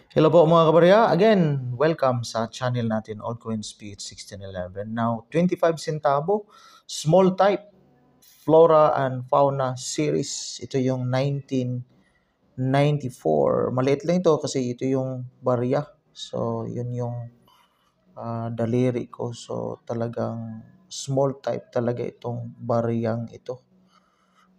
Hello po mga kabarya. Again, welcome sa channel natin, Altcoin Speed 1611. Now, 25 centavo, small type, Flora and Fauna series. Ito yung 1994. Maliit lang ito kasi ito yung barya. So, yun yung daliri ko. So, talagang small type talaga itong baryang ito.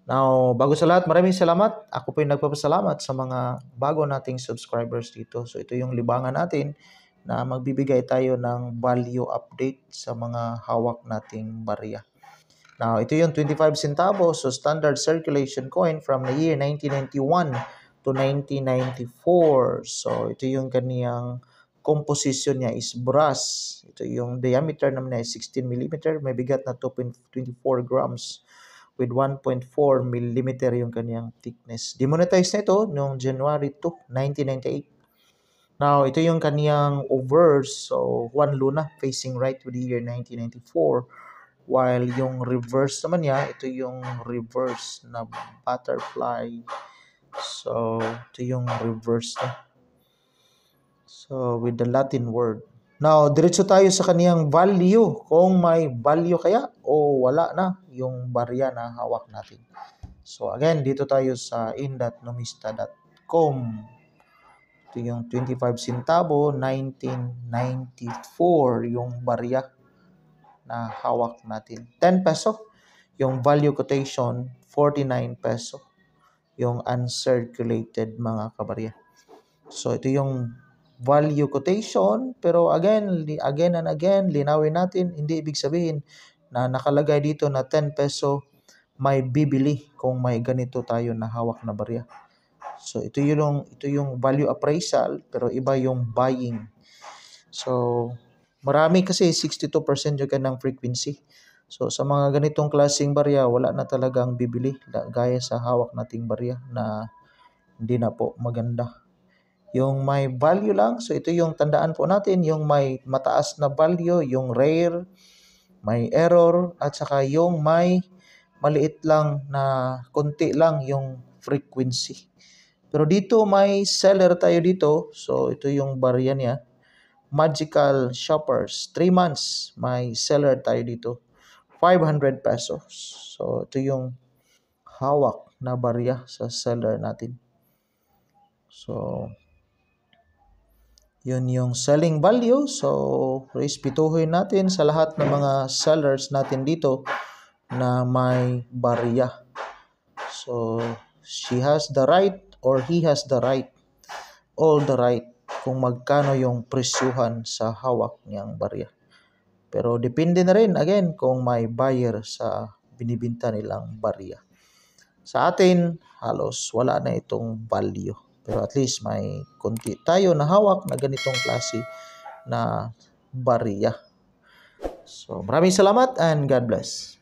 Now, bago sa lahat, maraming salamat. Ako po yung nagpapasalamat sa mga bago nating subscribers dito. So, ito yung libangan natin na magbibigay tayo ng value update sa mga hawak nating barya. Now, ito yung 25 centavos, so standard circulation coin from the year 1991 to 1994. So, ito yung kaniyang composition niya is brass. Ito yung diameter naman niya is 16 mm, may bigat na 2.24 grams with 1.4 millimeter yung kaniyang thickness. Demonetized na ito noong January 2, 1998. Now, ito yung kaniyang obverse. So, one luna facing right to the year 1994. While yung reverse naman niya, ito yung reverse na butterfly. So, ito yung reverse na. So, with the Latin word. Now, diretso tayo sa kaniyang value. Kung may value kaya o wala na yung barya na hawak natin. So, again, dito tayo sa in.numista.com. Ito yung 25 centavo, 1994 yung barya na hawak natin. 10 peso. Yung value quotation, 49 peso. Yung uncirculated mga kabarya. So, ito yung value quotation, pero again and again, linawin natin, hindi ibig sabihin na nakalagay dito na 10 peso may bibili kung may ganito tayo na hawak na barya. So ito yung value appraisal, pero iba yung buying. So marami kasi 62% yung kanang frequency. So sa mga ganitong klaseng barya, wala na talagang bibili gaya sa hawak nating barya na hindi na po maganda. Yung may value lang, so ito yung tandaan po natin, yung may mataas na value, yung rare, may error, at saka yung may maliit lang na konti lang yung frequency. Pero dito may seller tayo dito, so ito yung barya niya. Magical Shoppers, 3 months, may seller tayo dito. 500 pesos. So ito yung hawak na barya sa seller natin. So yun yung selling value. So, respetuhin natin sa lahat ng mga sellers natin dito na may barya. So, she has the right or he has the right, all the right kung magkano yung presyuhan sa hawak niyang barya. Pero depende na rin, again, kung may buyer sa binibinta nilang barya. Sa atin, halos wala na itong value. Pero at least may konti tayo na hawak na ganitong klase na barya. So maraming salamat and God bless.